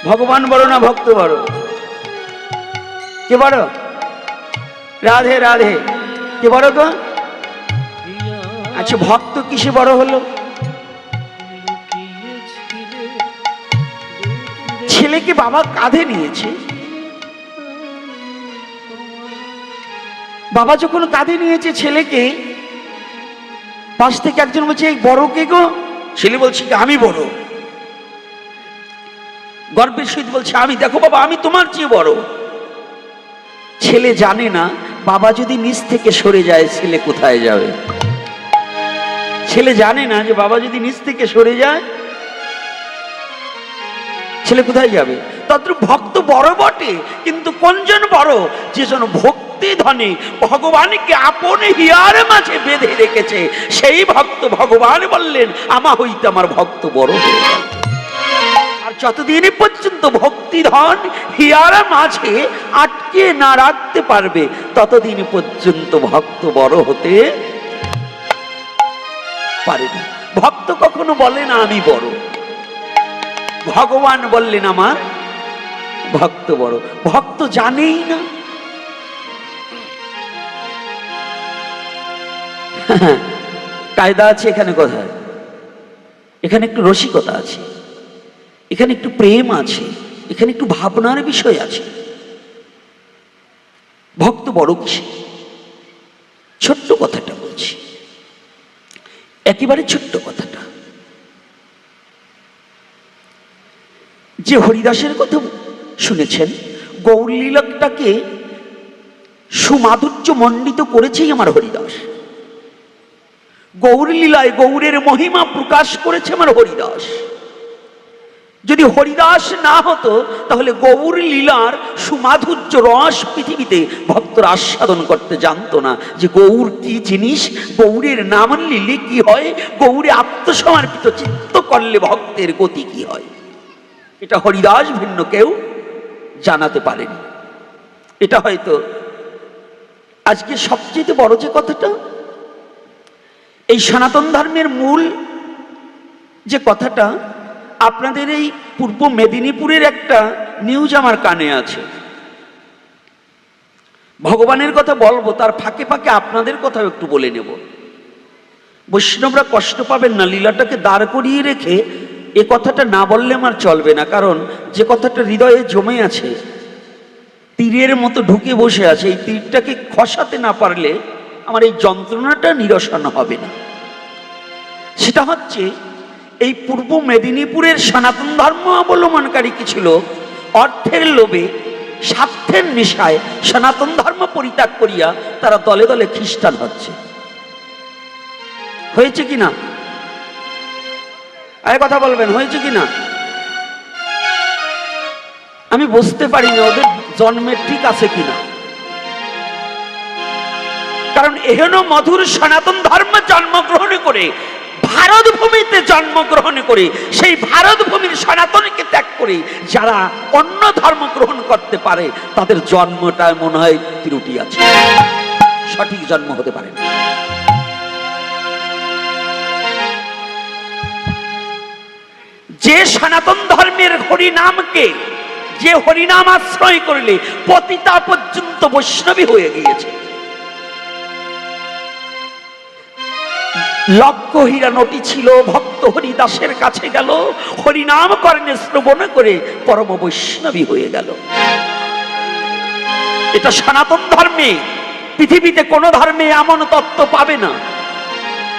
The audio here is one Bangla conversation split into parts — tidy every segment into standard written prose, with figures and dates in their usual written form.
ভগবান বড় না ভক্ত বড়? কে বড়? রাধে রাধে। কে বড় গো? আচ্ছা, ভক্ত কিসে বড় হলো? ছেলেকে বাবা কাঁধে নিয়েছে, বাবা যখন কাঁধে নিয়েছে ছেলেকে, পাশ থেকে একজন বলছে এই বড় কে গো? ছেলে বলছে আমি বড়, গর্বের সহিত বলছে আমি। দেখো বাবা, আমি তোমার চেয়ে বড়। ছেলে জানে না বাবা যদি নিচ থেকে সরে যায় ছেলে কোথায় যাবে। ছেলে জানে না যে বাবা যদি নিচ থেকে সরে যায় ছেলে কোথায় যাবে। তদ্রূপ ভক্ত বড় বটে, কিন্তু কোনজন বড়? যে জন ভক্তি ধনে ভগবানকে আপন হিয়ার মাঝে বেঁধে রেখেছে, সেই ভক্ত। ভগবান বললেন আমা হইতে আমার ভক্ত বড় হয়ে গেল। আর যতদিন পর্যন্ত ভক্তি ধন হিয়ার মাঝে আটকে না রাখতে পারবে, ততদিন পর্যন্ত ভক্ত বড় হতে পারে না। ভক্ত কখনো বলে না আমি বড়, ভগবান বললেন আমার ভক্ত বড়। ভক্ত জানেই না। কায়দা আছে এখানে কোথায়? এখানে একটু রসিকতা আছে, এখানে একটু প্রেম আছে, এখানে একটু ভাবনার বিষয় আছে। ভক্ত বড় কিসে? ছোট্ট কথাটা বলছি, একেবারে ছোট্ট কথাটা। যে হরিদাসের কথা শুনেছেন, গৌরলীলাটাকে সুমাধুর্য মণ্ডিত করেছেই আমার হরিদাস। গৌরলীলায় গৌরের মহিমা প্রকাশ করেছে আমার হরিদাস। যদি হরিদাস না হতো তাহলে গৌর লীলার সুমাধুর্য রস পৃথিবীতে ভক্তরা আস্বাদন করতে জানতো না। যে গৌর কি জিনিস, গৌরের নাম নিলে কি হয়, গৌরে আত্মসমর্পিত চিত্ত করলে ভক্তের গতি কি হয়, এটা হরিদাস ভিন্ন কেউ জানাতে পারেনি। এটা হয়তো আজকে সবচেয়ে বড় যে কথাটা, এই সনাতন ধর্মের মূল যে কথাটা, আপনাদের এই পূর্ব মেদিনীপুরের একটা নিউজ আমার কানে আছে। ভগবানের কথা বলবো, তার ফাঁকে ফাঁকে আপনাদের কথাও একটু বলে নেব। বৈষ্ণবরা কষ্ট পাবেন না, লীলাটাকে দাঁড় করিয়ে রেখে এ কথাটা না বললে আমার চলবে না। কারণ যে কথাটা হৃদয়ে জমে আছে, তীরের মতো ঢুকে বসে আছে, এই তীরটাকে খসাতে না পারলে আমার এই যন্ত্রণাটা নিরসন হবে না। সেটা হচ্ছে, এই পূর্ব মেদিনীপুরের সনাতন ধর্ম অবলম্বনকারী কিছু লোক অর্থের লোভে স্বার্থের নেশায় সনাতন ধর্ম পরিত্যাগ করিয়া তারা দলে দলে খ্রিস্টান হচ্ছে। হয়েছে কিনা? আরে কথা বলবেন, হয়েছে কিনা? আমি বুঝতে পারি না ওদের জন্মের ঠিক আছে কিনা। কারণ এহেন মধুর সনাতন ধর্ম জন্মগ্রহণ করে, ভারত ভূমিতে জন্মগ্রহণ করে, সেই ভারত ভূমির সনাতনকে ত্যাগ করে যারা অন্য ধর্ম গ্রহণ করতে পারে, তাদের জন্মটা মনে হয় ত্রুটি আছে, সঠিক জন্ম হতে পারে না। যে সনাতন ধর্মের হরিনামকে, যে হরিনাম আশ্রয় করলে পতিতা পর্যন্ত বৈষ্ণবী হয়ে গিয়েছে, লক্ষ হীরা নটি ছিল, ভক্ত হরিদাসের কাছে গেল, হরিনাম কর্ণে শ্রবণ করে পরম বৈষ্ণবী হয়ে গেল। এটা সনাতন ধর্মে, পৃথিবীতে কোন ধর্মে এমন তত্ত্ব পাবে না।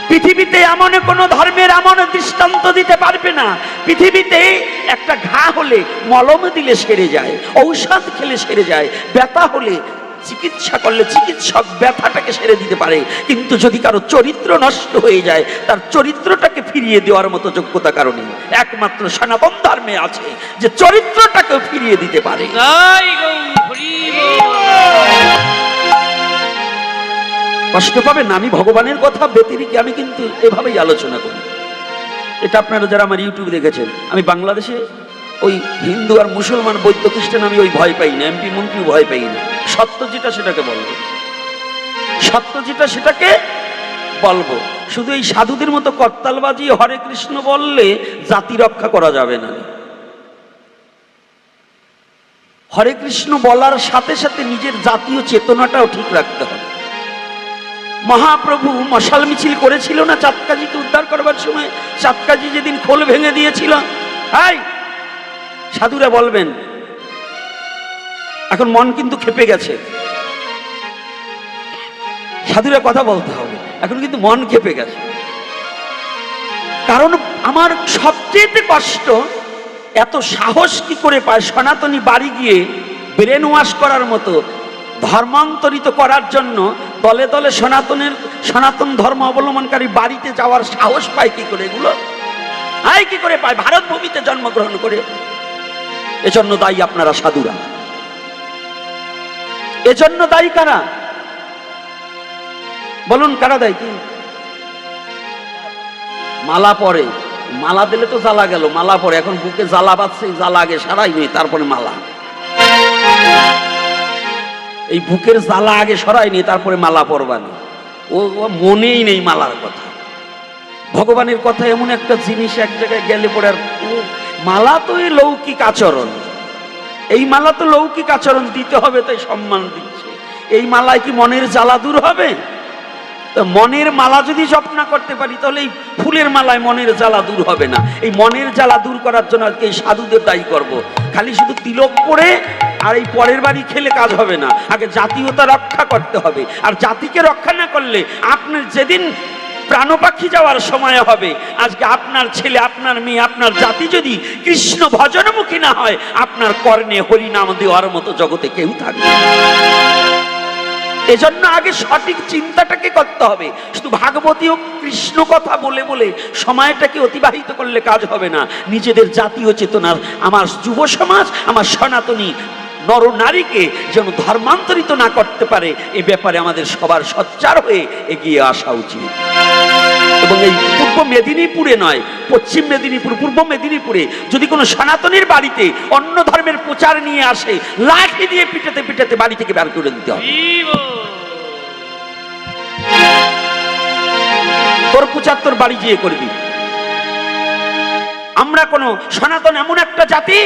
পৃথিবীতে এমন কোন ধর্মের এমন দৃষ্টান্ত দিতে পারবে না। পৃথিবীতে একটা ঘা হলে মলম দিলে সেরে যায়, ঔষধ খেলে সেরে যায়, ব্যথা হলে চিকিৎসা করলে চিকিৎসক ব্যথাটাকে সেরে দিতে পারে। কিন্তু যদি কারো চরিত্র নষ্ট হয়ে যায়, তার চরিত্রটাকে ফিরিয়ে দেওয়ার মতো যোগ্যতা কারণে একমাত্র সনাতন ধর্মে আছে, যে চরিত্রটাকে ফিরিয়ে দিতে পারে। কষ্ট পাবেন না, আমি ভগবানের কথা ব্যতিরিক্ত আমি কিন্তু এভাবেই আলোচনা করি। এটা আপনারা যারা আমার ইউটিউবে দেখেছেন, আমি বাংলাদেশে ওই হিন্দু আর মুসলমান, বৌদ্ধ খ্রিস্টান আমি ওই ভয় পাই না, এমপি মন্ত্রী ভয় পাই না। সত্য যেটা সেটাকে বলবো, সত্য যেটা সেটাকে বলবো। শুধু এই সাধুদের মতো করতালবাজি হরে কৃষ্ণ বললে জাতি রক্ষা করা যাবে না। হরে কৃষ্ণ বলার সাথে সাথে নিজের জাতীয় চেতনাটাও ঠিক রাখতে হবে। মহাপ্রভু মশাল মিছিল করেছিল না চাঁদকাজিকে উদ্ধার করবার সময়? চাঁদকাজি যেদিন খোল ভেঙে দিয়েছিল, হাই সাধুরা বলবেন, এখন মন কিন্তু খেপে গেছে, সাধুরা কথা বলতে হবে, এখন কিন্তু মন খেপে গেছে। কারণ আমার সবচেয়ে কষ্ট, এত সাহস কি করে পায় সনাতনী বাড়ি গিয়ে ব্রেন ওয়াশ করার মতো, ধর্মান্তরিত করার জন্য দলে দলে সনাতন ধর্ম অবলম্বনকারী বাড়িতে যাওয়ার সাহস পায় কি করে? এগুলো আয় কি করে পায় ভারত ভূমিতে জন্মগ্রহণ করে? এজন্য দায়ী আপনারা সাধুরা। এজন্য দায়ী কারা বলুন? কারা দায়ী? কি মালা পরে, মালা দিলে তো জ্বালা গেল, মালা পরে এখন বুকে জ্বালা বাঁধছে, জ্বালা আগে সারাই নেই তারপরে মালা, এই বুকের জ্বালা আগে সরাই নেই তারপরে মালা পরবানি, ও মনেই নেই মালার কথা। ভগবানের কথা এমন একটা জিনিস, এক জায়গায় গেলে পরে আর মালা তো এই লৌকিক আচরণ, এই মালা তো লৌকিক আচরণ, দিতে হবে তাই সম্মান দিচ্ছে, এই মালায় কি মনের জ্বালা দূর হবে? তো মনের মালা যদি জপ না করতে পারি তাহলে এই ফুলের মালায় মনের জ্বালা দূর হবে না। এই মনের জ্বালা দূর করার জন্য আজকে এই সাধুদের দায়ী করব। খালি শুধু তিলক পরে আর এই পরের বাড়ি খেলে কাজ হবে না, আগে জাতীয়তা রক্ষা করতে হবে। আর জাতিকে রক্ষা না করলে আপনার যেদিন প্রাণপাখি যাওয়ার সময় হবে, আজকে আপনার ছেলে, আপনার মেয়ে, আপনার জাতি যদি কৃষ্ণ ভজনমুখী না হয়, আপনার কর্ণে হরিনাম দেওয়ার মতো জগতে কেউ থাকবে না। এজন্য আগে সঠিক চিন্তাটাকে করতে হবে। শুধু ভাগবতী ও কৃষ্ণ কথা বলে বলে সময়টাকে অতিবাহিত করলে কাজ হবে না। নিজেদের জাতীয় চেতনার, আমার যুব সমাজ, আমার সনাতনী নর নারীকে যেন ধর্মান্তরিত না করতে পারে, এ ব্যাপারে আমাদের সবার সোচ্চার হয়ে এগিয়ে আসা উচিত। এবং এই পূর্ব মেদিনীপুরে নয়, পশ্চিম মেদিনীপুর, পূর্ব মেদিনীপুরে যদি কোনো সনাতনীর বাড়িতে অন্য ধর্মের প্রচার নিয়ে আসে, লাঠি দিয়ে পিটাতে পিটাতে বাড়ি থেকে বের করে দিতে হবে। তোর প্রচার তোর বাড়ি গিয়ে করবি। আমরা কোন সনাতন এমন একটা জাতি,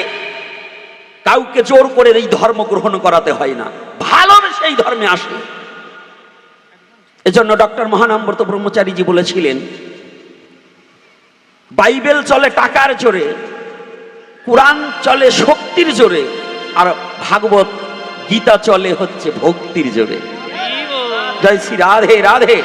কাউকে জোর করে এই ধর্ম গ্রহণ করাতে হয় না, ভালোবেসে এই ধর্মে আসে। এজন্য ডক্টর মহানম্রত ব্রহ্মচারীজি বলেছিলেন, বাইবেল চলে টাকার জোরে, কোরআন চলে শক্তির জোরে, আর ভাগবত গীতা চলে হচ্ছে ভক্তির জোরে। জয় শ্রী রাধে রাধে।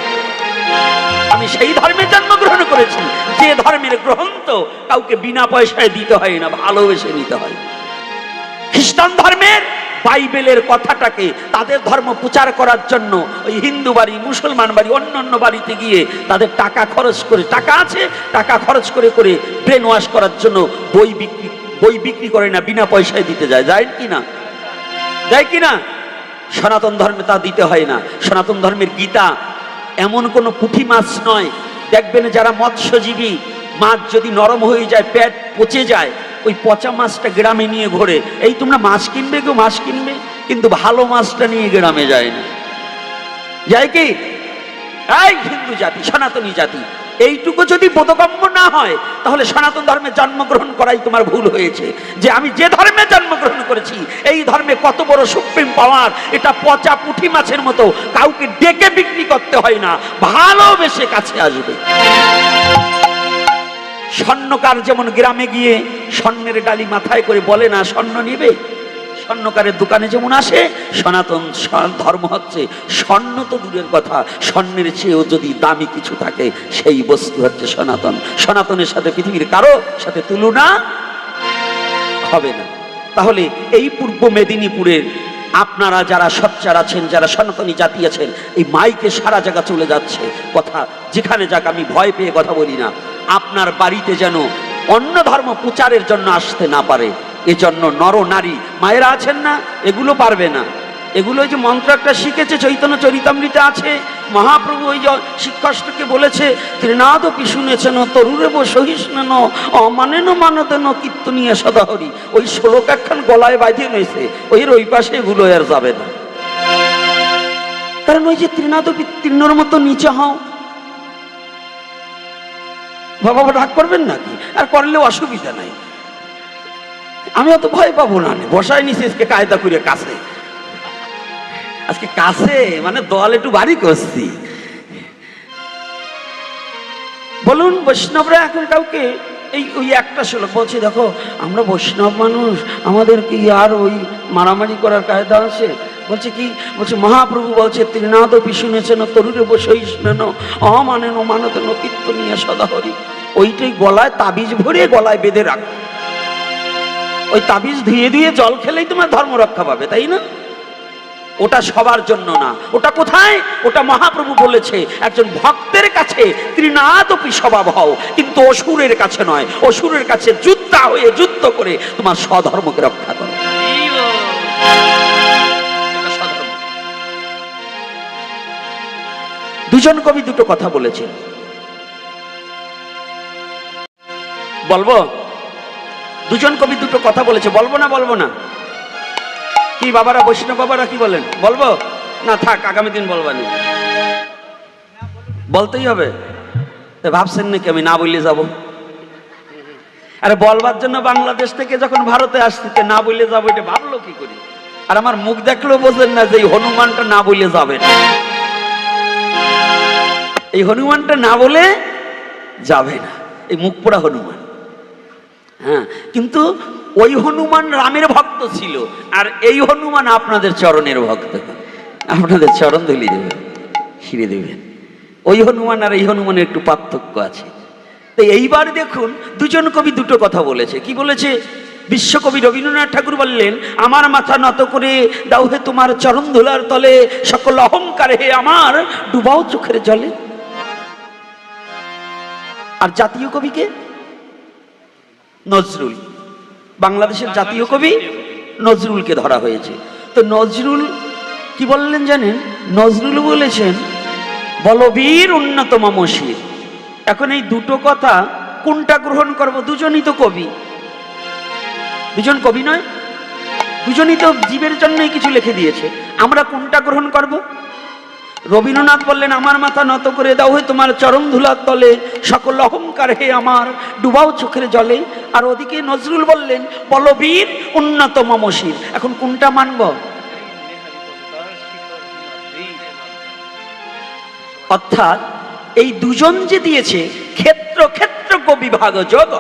আমি সেই ধর্মে জন্মগ্রহণ করেছি যে ধর্মের গ্রহণ তো কাউকে বিনা পয়সায় দিতে হয় না, ভালোবেসে নিতে হয়। খ্রিস্টান ধর্মের বাইবেলের কথাটাকে তাদের ধর্ম প্রচার করার জন্য ওই হিন্দু বাড়ি, মুসলমান বাড়ি, অন্যান্য বাড়িতে গিয়ে তাদের টাকা খরচ করে, টাকা আছে, টাকা খরচ করে করে ব্রেন ওয়াশ করার জন্য বই বিক্রি করে না, বিনা পয়সায় দিতে যায়। যায় কি না? দেয় কি না? সনাতন ধর্মে তা দিতে হয় না। সনাতন ধর্মের গীতা এমন কোনো পুঁটি মাছ নয়। দেখবেন যারা মৎস্যজীবী, মাছ যদি নরম হয়ে যায়, পেট পচে যায়, ওই পচা মাছটা গ্রামে নিয়ে ঘোরে। এই তোমরা মাছ কিনবে, কেউ মাছ কিনবে, কিন্তু ভালো মাছটা নিয়ে গ্রামে যায় না। যায় কি? এই হিন্দু জাতি, সনাতনী জাতি, এইটুকু যদি বোধগম্য না হয়, তাহলে সনাতন ধর্মে জন্মগ্রহণ করাই তোমার ভুল হয়েছে। যে আমি যে ধর্মে জন্মগ্রহণ করেছি, এই ধর্মে কত বড় সুপ্রিম পাওয়ার, এটা পচা পুঁটি মাছের মতো, কাউকে ডেকে বিক্রি করতে হয় না, ভালোবেসে কাছে আসবে। স্বর্ণকার যেমন গ্রামে গিয়ে স্বর্ণের ডালি মাথায় করে বলে না স্বর্ণ নিবে, স্বর্ণকারের দোকানে যেমন আসে, সনাতন ধর্ম হচ্ছে স্বর্ণ তো দূরের কথা, স্বর্ণের চেয়েও যদি দামি কিছু থাকে, সেই বস্তু হচ্ছে সনাতন। সনাতনের সাথে পৃথিবীর কারো সাথে তুলনা হবে না। তাহলে এই পূর্ব মেদিনীপুরের আপনারা যারা সোচ্চার আছেন, যারা সনাতনী জাতি আছেন, এই মাইকে সারা জায়গা চলে যাচ্ছে কথা, যেখানে যাক, আমি ভয় পেয়ে কথা বলি না। আপনার বাড়িতে যেন অন্য ধর্ম প্রচারের জন্য আসতে না পারে, এজন্য নর নারী মায়েরা আছেন না, এগুলো পারবে না। এগুলো যে মন্ত্র একটা শিখেছে, চৈতন্য চরিতামৃতে আছে, মহাপ্রভু ওই যে শিক্ষাষ্টকে বলেছে, ত্রিনাদপি শুনেছেন তরুরেব সহিষ্ণুন অমানেন মানদেন কীর্তনীয় সদাহরি, ওই শ্লোক একখান গলায় বাঁধিয়ে নিয়েছে, ওই পাশে এগুলো আর যাবে না। কারণ ওই যে ত্রিনাদপি, তৃণর মতো নিচে হও। বাবা রাগ করবেন নাকি? আর করলেও অসুবিধা নাই, আমি অত ভয় পাবো না, বসাই নিছি আজকে কায়দা করে কাছে, আজকে কাছে মানে দল একটু বাড়ি করছি। বলুন বৈষ্ণবরা এখন কাউকে এই ওই একটা শ্লোক বলছে, দেখো আমরা বৈষ্ণব মানুষ, আমাদের কি আর ওই মারামারি করার কায়দা আছে? বলছে কি, বলছে মহাপ্রভু বলছে ত্রিনাদপি শুনেছেন তরুরে বসেই স্নান অমানেন মানতেন কীর্তনীয় সদাহরি। ওইটাই গলায় তাবিজ ভরে গলায় বেঁধে রাখ, ওই তাবিজ ধুয়ে ধুয়ে জল খেলেই তোমার ধর্ম রক্ষা পাবে, তাই না? ওটা সবার জন্য না। ওটা কোথায়? ওটা মহাপ্রভু বলেছে একজন ভক্তের কাছে ত্রিনাদপি স্বভাব হও, কিন্তু অসুরের কাছে নয়। অসুরের কাছে যুদ্ধা হয়ে যুদ্ধ করে তোমার স্বধর্মকে রক্ষা করো। দুজন কবি দুটো কথা বলেছেন, বলবো? দুজন কবি দুটো কথা বলেছে, বলবো না? বলবো না? কি বাবারা, বৈষ্ণব বাবারা কি বলেন? বলবো না? থাক, আগামী দিন বলবানি, বলতেই হবে। ভাবছেন নাকি আমি না বললে যাব? আরে বলবার জন্য বাংলাদেশ থেকে যখন ভারতে আসতে না বললে যাবো, এটা ভাবলো কি করি? আর আমার মুখ দেখলেও বোঝেন না যে এই হনুমানটা না বললে যাবে না, এই হনুমানটা না বলে যাবে না, এই মুখ পোড়া হনুমান। হ্যাঁ, কিন্তু ওই হনুমান রামের ভক্ত ছিল, আর এই হনুমান আপনাদের চরণের ভক্ত। আপনাদের চরণ ধুলি দেবেন, ছিঁড়ে দেবেন। ওই হনুমান আর এই হনুমানের একটু পার্থক্য আছে। তো এইবার দেখুন দুজন কবি দুটো কথা বলেছে। কি বলেছে? বিশ্বকবি রবীন্দ্রনাথ ঠাকুর বললেন, আমার মাথা নত করে দাও হে তোমার চরণ ধুলার তলে, সকল অহংকার হে আমার ডুবাও চোখের জলে। আর জাতীয় কবিকে? নজরুল। বাংলাদেশের জাতীয় কবি নজরুলকে ধরা হয়েছে। তো নজরুল কি বললেন জানেন? নজরুল বলেছেন, বলবীর উন্নত মমশির। এখন এই দুটো কথা কোনটা গ্রহণ করব? দুজনই তো কবি। দুজন কবি নয়? দুজনই তো জীবের জন্যই কিছু লিখে দিয়েছে। আমরা কোনটা গ্রহণ করব? রবীন্দ্রনাথ বললেন, আমার মাথা নত করে দাও হে তোমার চরণ ধুলার তলে, সকল অহংকার হে আমার ডুবাও চোখের জলে। আর ওদিকে নজরুল বললেন, বলবীর উন্নত মমশির। এখন কোনটা মানব? অর্থাৎ এই দুজন যে দিয়েছে, ক্ষেত্র ক্ষেত্র বিভাগ যোগ।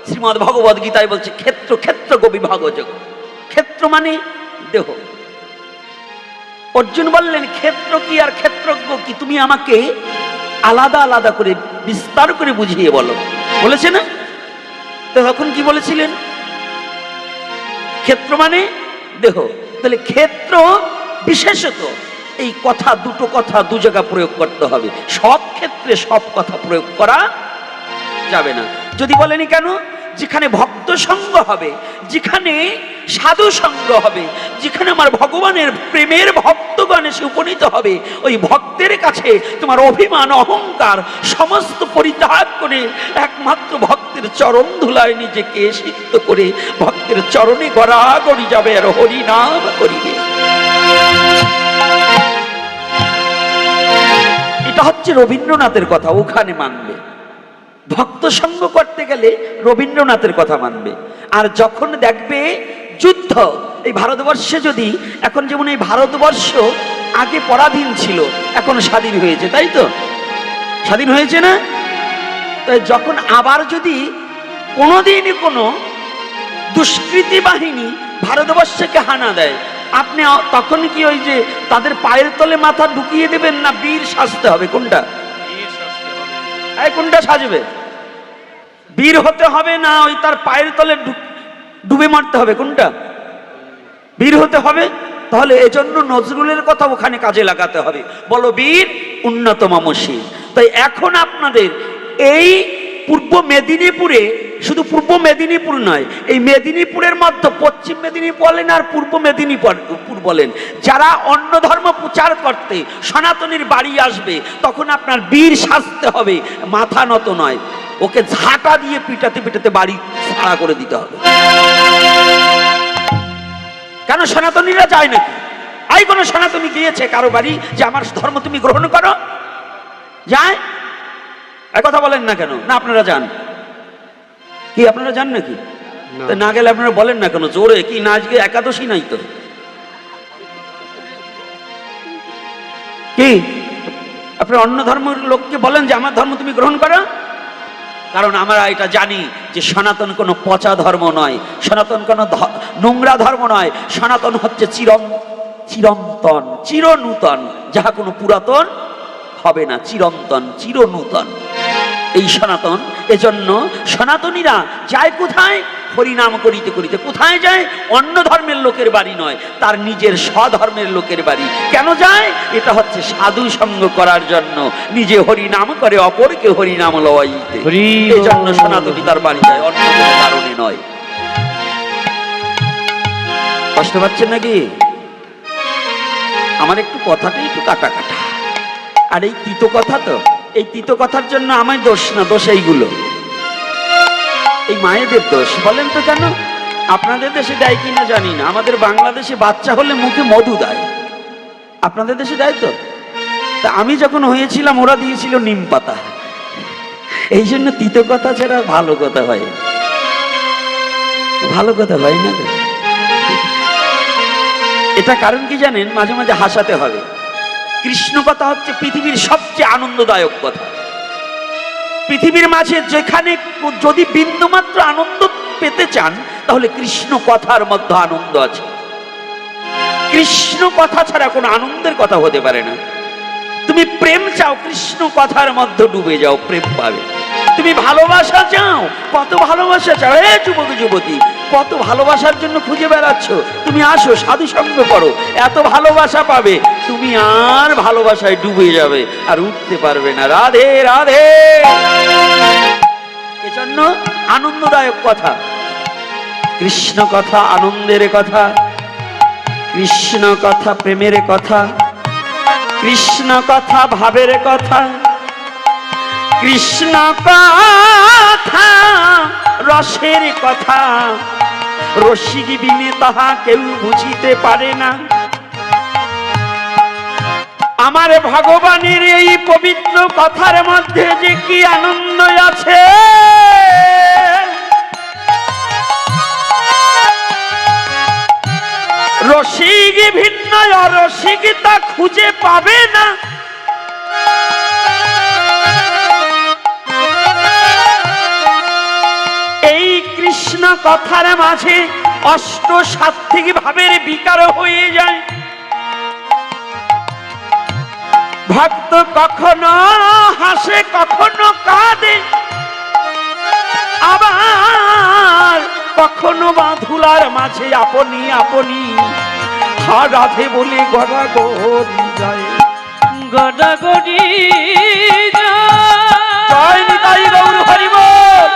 শ্রীমদ্ ভগবদ গীতায় বলছে ক্ষেত্র ক্ষেত্র বিভাগ যোগ। ক্ষেত্র মানে দেহ। অর্জুন বললেন, ক্ষেত্র কি আর ক্ষেত্রজ্ঞ কি, তুমি আমাকে আলাদা আলাদা করে বিস্তার করে বুঝিয়ে বলো। বলেছে না? তো তখন কি বলেছিলেন? ক্ষেত্র মানে দেহ। তাহলে ক্ষেত্র বিশেষত এই কথা, দুটো কথা দু জায়গা প্রয়োগ করতে হবে। সব ক্ষেত্রে সব কথা প্রয়োগ করা যাবে না। যদি বলেনি কেন? যেখানে ভক্ত সঙ্গ হবে, যেখানে সাধু সঙ্গ হবে, যেখানে আমার ভগবানের প্রেমের ভক্তগণ এসে উপনীত হবে, ওই ভক্তের কাছে তোমার অভিমান অহংকার সমস্ত পরিত্যাগ করে একমাত্র ভক্তের চরণ ধুলায় নিজেকে সিদ্ধ করে ভক্তের চরণে গড়াগড়ি যাবে আর হরি নাম করিবে। এটা হচ্ছে রবীন্দ্রনাথের কথা, ওখানে মানবে। ভক্ত সঙ্গ করতে গেলে রবীন্দ্রনাথের কথা মানবে। আর যখন দেখবে যুদ্ধ, এই ভারতবর্ষে যদি এখন, যেমন এই ভারতবর্ষ আগে পরাধীন ছিল, এখন স্বাধীন হয়েছে, তাই তো? স্বাধীন হয়েছে না? তাই যখন আবার যদি কোনোদিনই কোনো দুষ্কৃতী বাহিনী ভারতবর্ষকে হানা দেয়, আপনি তখন কি ওই যে তাদের পায়ের তলে মাথা ঢুকিয়ে দেবেন, না বীর সাজতে হবে? কোনটা? কোনটা সাজবে? বীর হতে হবে না ওই তার পায়ের তলে ডুবে মারতে হবে? কোনটা? বীর হতে হবে। তাহলে এজন্য নজরুলের কথা ওখানে কাজে লাগাতে হবে, বলো বীর উন্নত মমশির। তাই এখন আপনাদের এই পূর্ব মেদিনীপুরে, শুধু পূর্ব মেদিনীপুর নয়, এই মেদিনীপুরের মধ্যে পশ্চিম মেদিনীপুর বলেন আর পূর্ব মেদিনীপুর বলেন, যারা অন্য ধর্ম প্রচার করতে সনাতনীর বাড়ি আসবে, তখন আপনার বীর সাজতে হবে, মাথা নত নয়। ওকে ঝাঁটা দিয়ে পিটাতে পিটাতে বাড়ি ছাড়া করে দিতে হবে। কেন সনাতনীরা যায় নাকি? আই কোনো সনাতনী গিয়েছে কারো বাড়ি যে আমার ধর্ম তুমি গ্রহণ করো? যায়? এক কথা বলেন না কেন? না আপনারা যান? কি আপনারা যান নাকি? তো না গেলে আপনারা বলেন না কেন জোরে? কি না আজকে একাদশী নাই তো? কি আপনি অন্য ধর্মের লোককে বলেন যে আমার ধর্ম তুমি গ্রহণ করো? কারণ আমরা এটা জানি যে সনাতন কোনো পচা ধর্ম নয়, সনাতন কোনো নোংরা ধর্ম নয়। সনাতন হচ্ছে চিরন্তন, চিরনূতন, যাহা কোনো পুরাতন হবে না, চিরন্তন, চিরনূতন এই সনাতন। এজন্য সনাতনীরা যায় কোথায়? হরিনাম করিতে করিতে। কোথায় যায়? অন্য ধর্মের লোকের বাড়ি নয়, তার নিজের স্বধর্মের লোকের বাড়ি। কেন যায়? এটা হচ্ছে সাধু সঙ্গ করার জন্য। নিজে হরিনাম করে অপরকে হরিনাম লওয়াইতে, এই জন্য সনাতনী তার বাড়ি যায়, অন্য কোনো কারণে নয়। কষ্ট পাচ্ছেন নাকি? আমার একটু কথাটাই একটু কাটা কাটা, আর এই তিতো কথা তো, এই তিতো কথার জন্য আমায় দোষ না, দোষ এইগুলো, এই মায়েদের দোষ। বলেন তো কেন? আপনাদের দেশে দেয় কিনা জানি না, আমাদের বাংলাদেশে বাচ্চা হলে মুখে মধু দেয়, আপনাদের দেশে দেয় তো? তা আমি যখন হয়েছিলাম ওরা দিয়েছিল নিম পাতা। এই জন্য তিতো কথা ছাড়া ভালো কথা হয়, ভালো কথা হয় না। এটা কারণ কি জানেন? মাঝে মাঝে হাসাতে হবে। কৃষ্ণ কথা হচ্ছে পৃথিবীর সবচেয়ে আনন্দদায়ক কথা। পৃথিবীর মাঝে যেখানে যদি বিন্দুমাত্র আনন্দ পেতে চান, তাহলে কৃষ্ণ কথার মধ্যে আনন্দ আছে। কৃষ্ণ কথা ছাড়া কোনো আনন্দের কথা হতে পারে না। তুমি প্রেম চাও, কৃষ্ণ কথার মধ্যে ডুবে যাও, প্রেম পাবে। তুমি ভালোবাসা চাও, কত ভালোবাসা চাও, হে যুবক যুবতী, কত ভালোবাসার জন্য খুঁজে বেড়াচ্ছ। তুমি আসো, সাধু সঙ্গ করো, এত ভালোবাসা পাবে, তুমি আর ভালোবাসায় ডুবে যাবে, আর উঠতে পারবে না। রাধে রাধে। এজন্য আনন্দদায়ক কথা, কৃষ্ণ কথা আনন্দের কথা, কৃষ্ণ কথা প্রেমের কথা, কৃষ্ণ কথা ভাবের কথা, কৃষ্ণ কথা রসের কথা। রসিক বিনে তাহা কেউ বুঝিতে পারে না। আমার ভগবানের এই পবিত্র কথার মধ্যে যে কি আনন্দ আছে, রসিক ভিন্ন অরসিক তা খুঁজে পাবে না। এই কৃষ্ণ কথার মাঝে অষ্ট সাত্ত্বিক ভাবের বিকার হয়ে যায়। ভক্ত কখনো হাসে, কখনো কাঁদে, আবার কখনো বাঁধুলার মাঝে আপনি আপনি রাধে বলে গড়াগড়ি যায়, গড়াগড়ি জয় নিতাই গৌর হরি বল।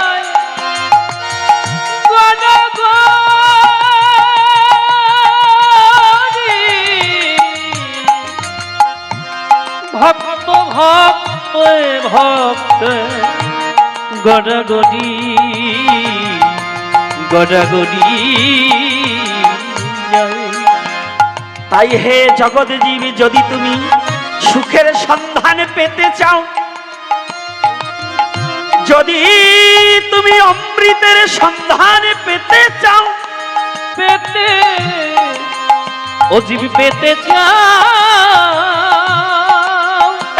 ভক্ত ভক্ত ভক্ত গড়াগড়ি গড়াগড়ি। তাই হে জগৎ জীবী, যদি তুমি সুখের সন্ধান পেতে চাও, যদি তুমি অমৃতের সন্ধান পেতে চাও, পেতে ও জীবী পেতে চাও,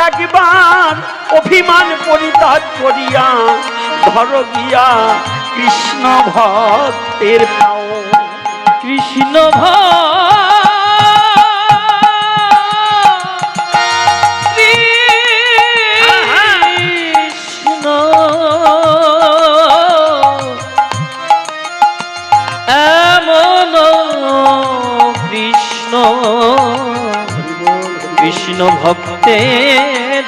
একবার অভিমান পরিত্যাগ করিয়া ধর গিয়া কৃষ্ণ ভক্তের পাও। কৃষ্ণ কৃষ্ণ এমন কৃষ্ণ কৃষ্ণ ভক্তের।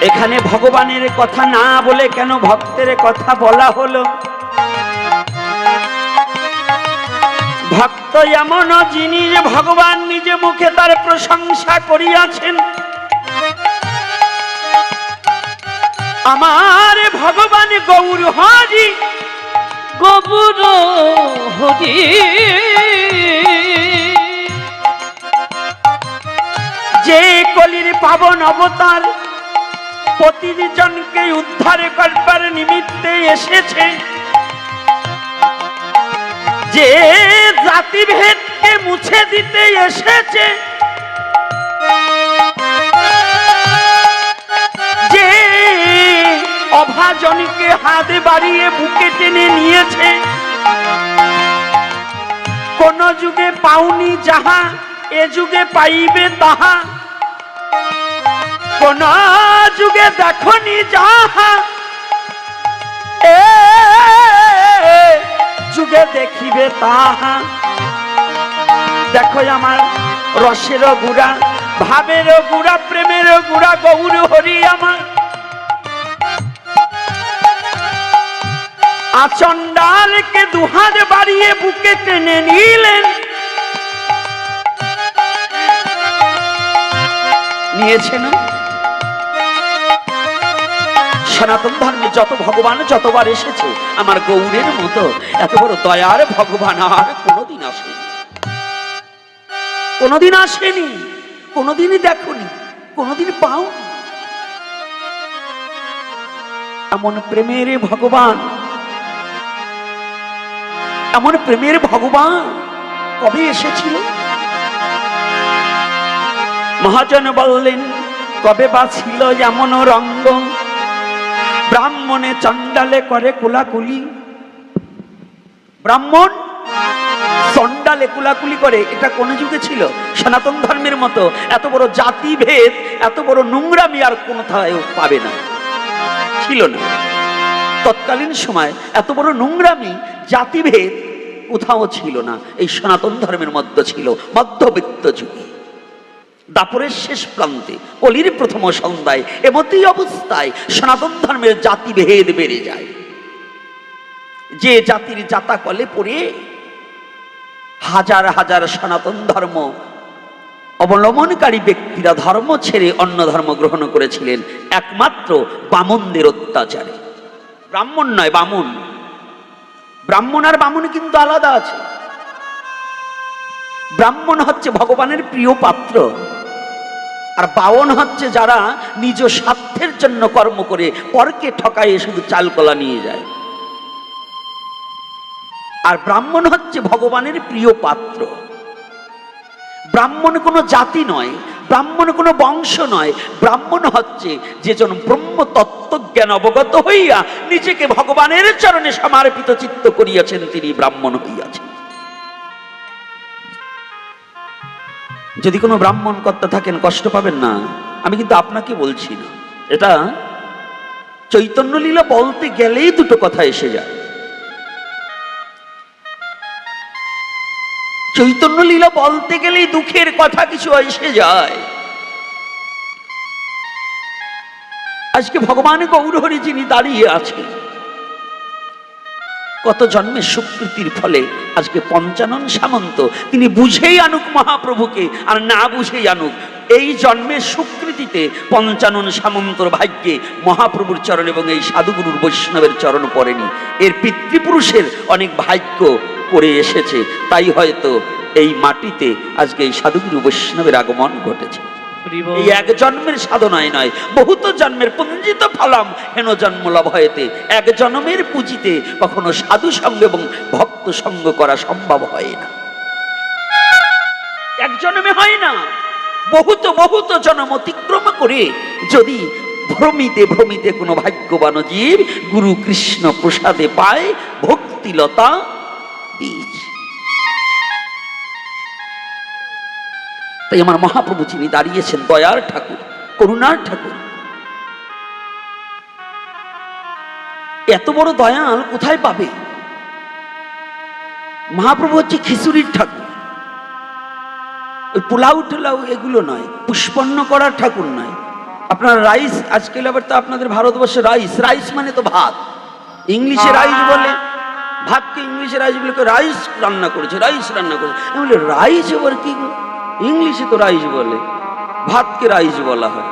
এখানে ভগবানের কথা না বলে কেন ভক্তের কথা বলা হলো? ভক্ত এমন জিনিস, ভগবান নিজে মুখে তার প্রশংসা করিয়াছেন। আমার ভগবান গৌর হরি, গৌর হরি, যে কলির পাবন অবতার, প্রতিজনকে উদ্ধার করবার নিমিত্তে এসেছে, যে জাতিভেদকে মুছে দিতে এসেছে, যে অভাজনকে হাত বাড়িয়ে বুকে টেনে নিয়েছে। কোন যুগে পাওনি যাহা এ যুগে পাইবে তাহা, কোন যুগে দেখনি যাহা এ যুগে দেখিবে তাহা। দেখো আমার রসের গুড়া, ভাবের গুড়া, প্রেমের গুড়া গৌর হরি আমার। আচণ্ডালকে দুহাত বাড়িয়ে বুকে টেনে নিলেন, নিয়েছে না? সনাতন ধর্মে যত ভগবান যতবার এসেছে, আমার গৌরের মতো এত বড় দয়ার ভগবান আর কোনোদিন আসেনি, কোনোদিন আসেনি, কোনোদিনই দেখনি, কোনোদিন পাওনি। এমন প্রেমের ভগবান, এমন প্রেমের ভগবান কবে এসেছিল? মহাজন বললেন, কবে বা ছিল এমন রঙ্গ, ব্রাহ্মণে চণ্ডালে করে কোলাকুলি। ব্রাহ্মণ চণ্ডালে কোলাকুলি করে, এটা কোন যুগে ছিল? সনাতন ধর্মের মতো এত বড় জাতিভেদ, এত বড় নোংরামি আর কোথাও পাবে না, ছিল না। তৎকালীন সময় এত বড় নোংরামি, জাতিভেদ কোথাও ছিল না, এই সনাতন ধর্মের মধ্যে ছিল। মধ্যবিত্ত যুগে, দাপরের শেষ প্রান্তে, কলির প্রথম সন্ধ্যায়, এমতই অবস্থায় সনাতন ধর্মের জাতিভেদ বেড়ে যায়। যে জাতির জাতা কলে পড়ে হাজার হাজার সনাতন ধর্ম অবলম্বনকারী ব্যক্তিরা ধর্ম ছেড়ে অন্য ধর্ম গ্রহণ করেছিলেন একমাত্র বামনদের অত্যাচারে। ব্রাহ্মণ নয়, বামন। ব্রাহ্মণ আর বামন কিন্তু আলাদা আছে। ব্রাহ্মণ হচ্ছে ভগবানের প্রিয় পাত্র, আর বামন হচ্ছে যারা নিজ স্বার্থের জন্য কর্ম করে পরকে ঠকায়ে শুধু চালকলা নিয়ে যায়। আর ব্রাহ্মণ হচ্ছে ভগবানের প্রিয় পাত্র। ব্রাহ্মণ কোনো জাতি নয়, ব্রাহ্মণ কোনো বংশ নয়। ব্রাহ্মণ হচ্ছে যেজন ব্রহ্ম তত্ত্বজ্ঞান অবগত হইয়া নিজেকে ভগবানের চরণে সমর্পিত চিত্ত করিয়াছেন, তিনি ব্রাহ্মণ হইয়াছেন। যদি কোনো ব্রাহ্মণ কর্তা থাকেন, কষ্ট পাবেন না, আমি কিন্তু আপনাকে বলছি না। এটা চৈতন্য লীলা বলতে গেলেই দুটো কথা এসে যায়। চৈতন্য লীলা বলতে গেলেই দুঃখের কথা কিছু এসে যায়। আজকে ভগবান গৌরহরি যিনি দাঁড়িয়ে আছেন, কত জন্মের সুকৃতির ফলে আজকে পঞ্চানন সামন্ত, তিনি বুঝেই আনুক মহাপ্রভুকে, আর না বুঝেই আনুক, এই জন্মের সুকৃতিতে পঞ্চানন সামন্তর ভাগ্যে মহাপ্রভুর চরণ এবং এই সাধুগুরুর বৈষ্ণবের চরণ পড়েনি। এর পিতৃপুরুষের অনেক ভাগ্য করে এসেছে, তাই হয়তো এই মাটিতে আজকে এই সাধুগুরু বৈষ্ণবের আগমন ঘটেছে। এই এক জন্মের সাধনায় নয়, বহুত জন্মের পুঞ্জিত ফলম হেন জন্ম লাভ হয়েতে। এক জন্মের পুঁজিতে কখনো সাধু সঙ্গ এবং ভক্ত সঙ্গ করা সম্ভব হয় না, এক জন্মে হয় না। বহুত বহুত জন্ম অতিক্রম করে যদি ভ্রমিতে ভ্রমিতে কোনো ভাগ্যবান জীব গুরু কৃষ্ণ প্রসাদে পায় ভক্তিলতা বীজ। তাই আমার মহাপ্রভু যিনি দাঁড়িয়েছেন, দয়ার ঠাকুর, করুণার ঠাকুর, এত বড় দয়াল কোথায় পাবে? মহাপ্রভু হচ্ছে খিচুড়ির ঠাকুর, ওই পোলাও টোলাও এগুলো নয়, পুষ্পন্ন করার ঠাকুর নয়। আপনার রাইস, আজকাল আবার তো আপনাদের ভারতবর্ষে রাইস, রাইস মানে তো ভাত, ইংলিশে রাইস বলে, ভাতকে ইংলিশে রাইস বলে, রাইস রান্না করেছে, রাইস রান্না করেছে। আমি বলি রাইস এবার কি, ইংলিশে তো রাইস বলে, ভাতকে রাইস বলা হয়।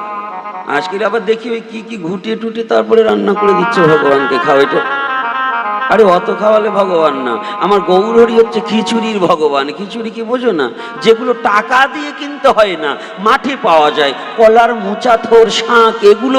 আজকে আবার দেখি ওই কি কি ঘুটিয়ে টুটিয়ে তারপরে রান্না করে দিচ্ছে ভগবানকে খাওয়াইটা। আরে অত খাওয়ালে ভগবান না, আমার গৌরহরি হচ্ছে খিচুড়ির ভগবান। খিচুড়ি কি বোঝো না? যেগুলো টাকা দিয়ে কিনতে হয় না, মাঠে পাওয়া যায়, কলার মোচা, থোর, শাঁখ, এগুলো